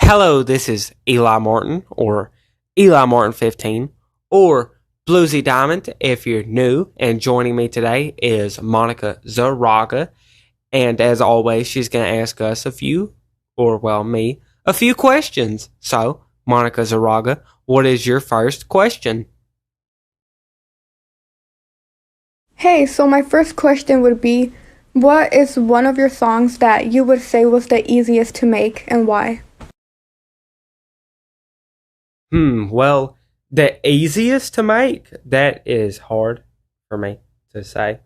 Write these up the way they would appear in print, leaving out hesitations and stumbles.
Hello, this is Eli Martin, or Eli Martin 15, or Bluesydiamond if you're new, and joining me today is Monica Zaraga, and as always, she's going to ask us a few questions. So, Monica Zaraga, what is your first question? Hey, so my first question would be, what is one of your songs that you would say was the easiest to make and why? Well, the easiest to make, that is hard for me to say.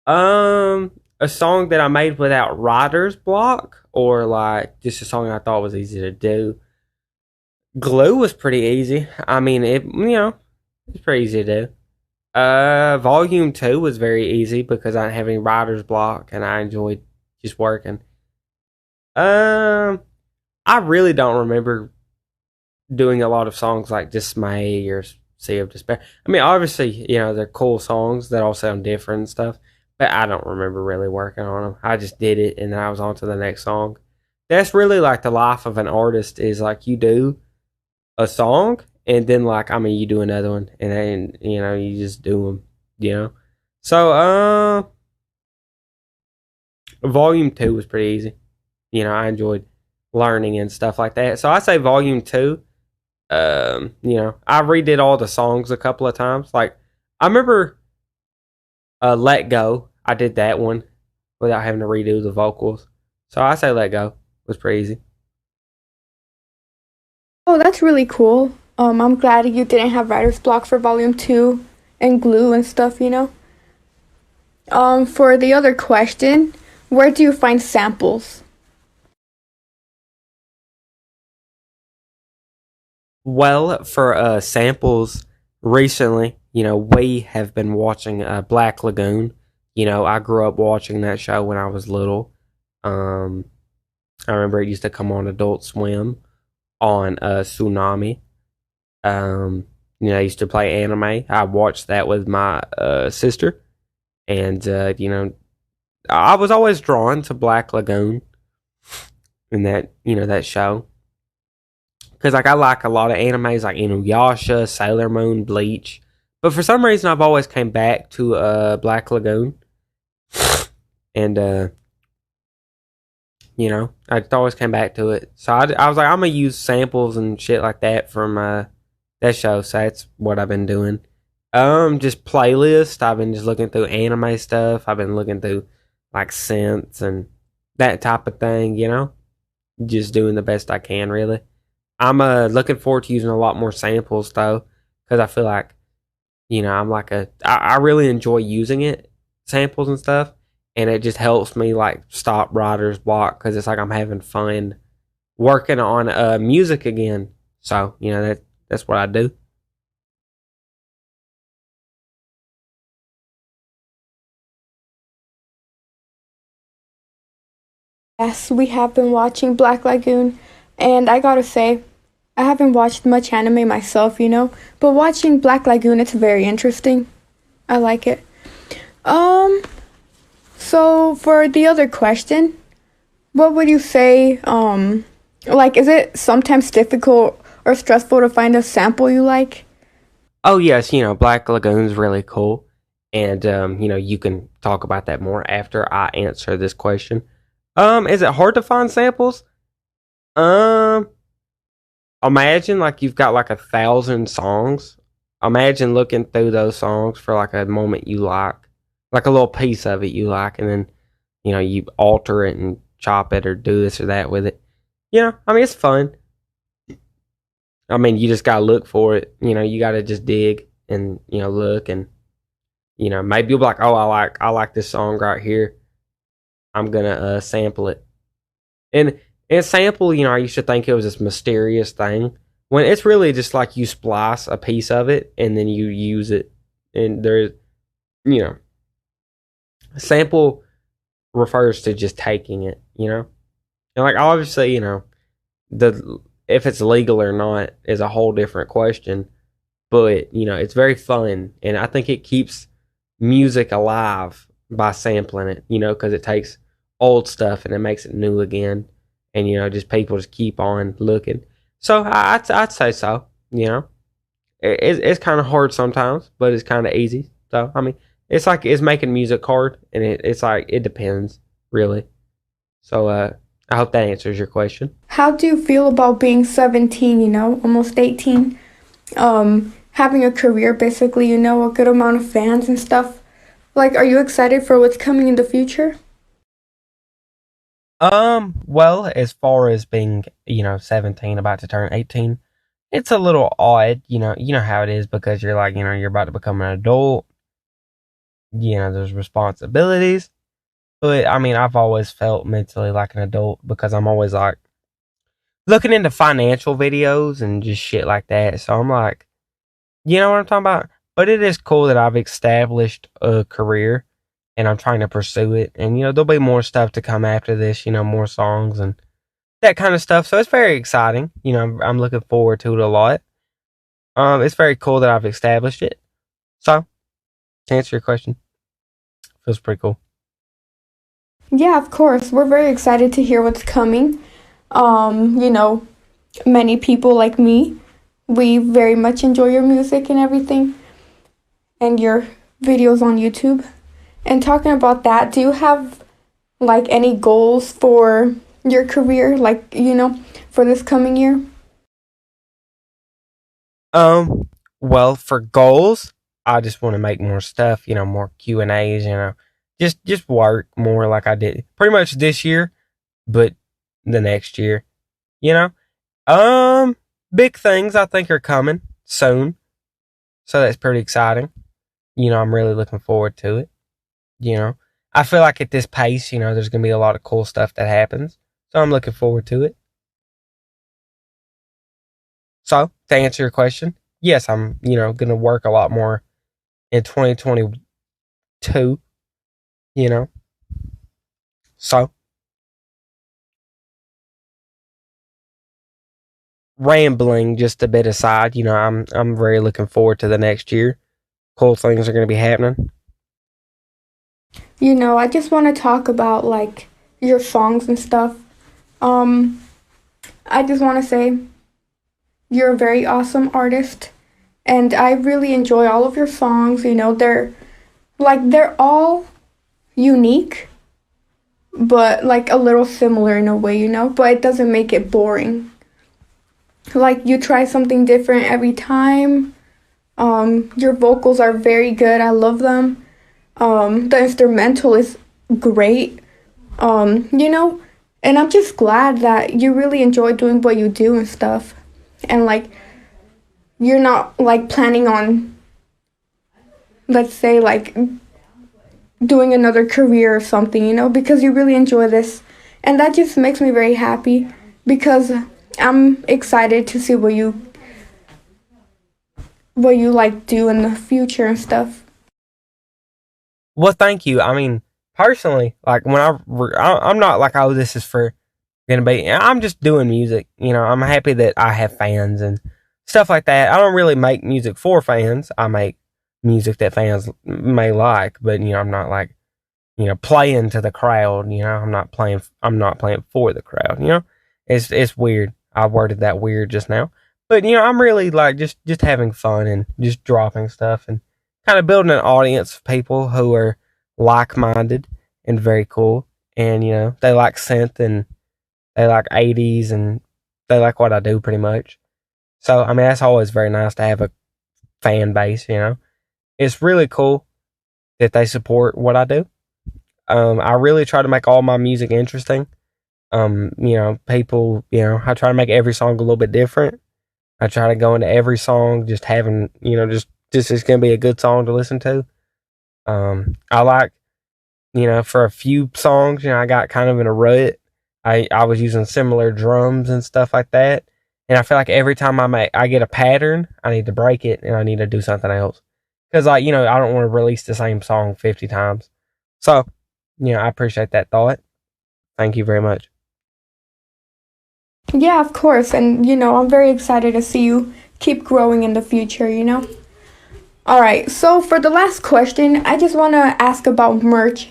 A song that I made without writer's block, or like just a song I thought was easy to do. Glue was pretty easy. I mean, it's pretty easy to do. Volume 2 was very easy because I didn't have any writer's block and I enjoyed just working. Um, I really don't remember doing a lot of songs like Dismay or Sea of Despair. I mean, obviously, they're cool songs that all sound different and stuff, but I don't remember really working on them. I just did it and then I was on to the next song. That's really like the life of an artist is like you do a song and then you do another one and then, you just do them. So, volume 2 was pretty easy. I enjoyed learning and stuff like that. So I say volume 2. I redid all the songs a couple of times. Like I remember Let Go. I did that one without having to redo the vocals. So I say Let Go was pretty easy. Oh, that's really cool. I'm glad you didn't have writer's block for volume 2 and glue and stuff. For the other question, where do you find samples? Well, for samples recently, we have been watching Black Lagoon. I grew up watching that show when I was little. Um, I remember it used to come on Adult Swim on Tsunami. I used to play anime. I watched that with my sister, and I was always drawn to Black Lagoon in that show because I like a lot of animes like Inuyasha, Sailor Moon, Bleach, but for some reason I've always came back to Black Lagoon, and I always came back to it. So I was like, I'm gonna use samples and shit like that from that show. So that's what I've been doing. Just playlist. I've been just looking through anime stuff. I've been looking through like synths and that type of thing. Just doing the best I can. Really, I'm looking forward to using a lot more samples though, because I feel like I'm like I really enjoy using it, samples and stuff, and it just helps me like stop writer's block because it's like I'm having fun working on music again. So that's what I do. Yes, we have been watching Black Lagoon, and I gotta say, I haven't watched much anime myself, but watching Black Lagoon, it's very interesting. I like it. Um, so for the other question, what would you say, like, is it sometimes difficult or stressful to find a sample you like? Oh yes, Black Lagoon's really cool, and you can talk about that more after I answer this question. Is it hard to find samples? Um, Imagine like you've got like 1,000 songs. Imagine looking through those songs for like a moment you like a little piece of it you like, and then you alter it and chop it or do this or that with it. I mean it's fun. I mean you just gotta look for it. You gotta just dig and look and maybe you'll be like, oh I like this song right here. I'm gonna sample it. And sample, I used to think it was this mysterious thing when it's really just like you splice a piece of it and then you use it. And there's, you know, sample refers to just taking it. And like obviously, the if it's legal or not is a whole different question. But it's very fun, and I think it keeps music alive by sampling it. Because it takes old stuff and it makes it new again, and just people just keep on looking. So I'd say so. It's kind of hard sometimes, but it's kind of easy. So I mean, it's like it's making music hard, and it's like it depends really. So I hope that answers your question. How do you feel about being 17, almost 18? Having a career basically, a good amount of fans and stuff. Like, are you excited for what's coming in the future? Well, as far as being, 17, about to turn 18, it's a little odd, you know how it is because you're like, you're about to become an adult, there's responsibilities. But I mean, I've always felt mentally like an adult because I'm always like looking into financial videos and just shit like that. So I'm like, you know what I'm talking about? But it is cool that I've established a career and I'm trying to pursue it. And, there'll be more stuff to come after this, more songs and that kind of stuff. So it's very exciting. I'm looking forward to it a lot. It's very cool that I've established it. So, to answer your question, feels pretty cool. Yeah, of course. We're very excited to hear what's coming. You know, many people like me, we very much enjoy your music and everything and your videos on YouTube. And talking about that, do you have like any goals for your career, like, for this coming year? Um, well, for goals, I just want to make more stuff, more Q&As, just work more like I did pretty much this year, but the next year, you know. Big things I think are coming soon, so that's pretty exciting. I'm really looking forward to it. You know, I feel like at this pace, there's gonna be a lot of cool stuff that happens, so I'm looking forward to it. So to answer your question, yes, I'm gonna work a lot more in 2022. You know, so rambling just a bit aside, I'm very looking forward to the next year. Cool things are gonna be happening. I just want to talk about like your songs and stuff. Um, I just want to say you're a very awesome artist, and I really enjoy all of your songs. They're all unique, but like a little similar in a way, but it doesn't make it boring. Like you try something different every time. Your vocals are very good. I love them. The instrumental is great. Um, you know, and I'm just glad that you really enjoy doing what you do and stuff. And like you're not like planning on, let's say, like doing another career or something, because you really enjoy this. And that just makes me very happy because I'm excited to see what you like do in the future and stuff. Well, thank you. I mean, personally, like when I'm not like, oh, this is for gonna be. I'm just doing music. I'm happy that I have fans and stuff like that. I don't really make music for fans. I make music that fans may like, but I'm not like playing to the crowd. I'm not playing. I'm not playing for the crowd. It's weird. I worded that weird just now, but I'm really like just having fun and just dropping stuff and kind of building an audience of people who are like minded and very cool, and they like synth and they like 80s and they like what I do pretty much. So I mean that's always very nice to have a fan base. It's really cool that they support what I do. I really try to make all my music interesting. People, I try to make every song a little bit different. I try to go into every song just having, just it's gonna be a good song to listen to. I like, for a few songs, I got kind of in a rut. I was using similar drums and stuff like that. And I feel like every time I get a pattern, I need to break it and I need to do something else. Cause like, I don't want to release the same song 50 times. So, I appreciate that thought. Thank you very much. Yeah, of course. And, I'm very excited to see you keep growing in the future. All right. So for the last question, I just want to ask about merch.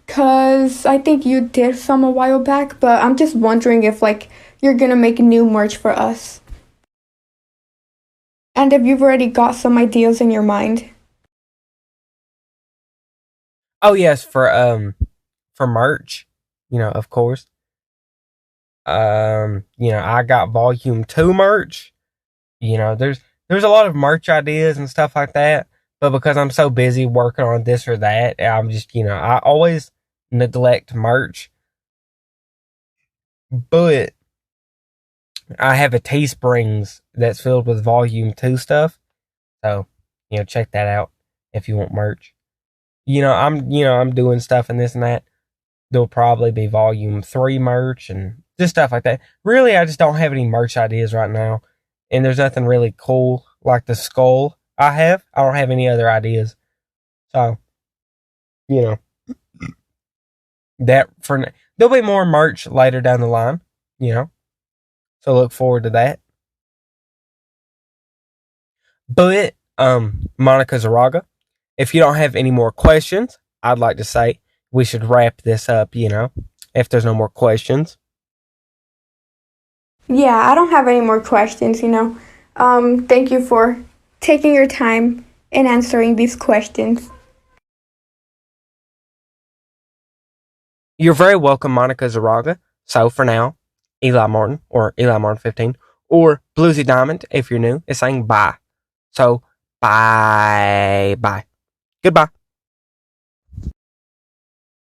Cause I think you did some a while back, but I'm just wondering if like you're gonna make new merch for us. And if you've already got some ideas in your mind. Oh yes, for merch, of course. I got volume 2 merch. There's a lot of merch ideas and stuff like that, but because I'm so busy working on this or that, I'm just, I always neglect merch. But I have a Teesprings that's filled with volume 2 stuff. So, check that out if you want merch. I'm doing stuff and this and that. There'll probably be volume 3 merch and just stuff like that. Really, I just don't have any merch ideas right now. And there's nothing really cool like the skull I have. I don't have any other ideas. So, you know, that for there'll be more merch later down the line, you know. So look forward to that. But Monica Zaraga, if you don't have any more questions, I'd like to say we should wrap this up, if there's no more questions. Yeah, I don't have any more questions. Thank you for taking your time and answering these questions. You're very welcome, Monica Zaraga. So for now, Eli Martin or Eli Martin 15 or Bluesydiamond, if you're new, is saying bye. So bye. Goodbye.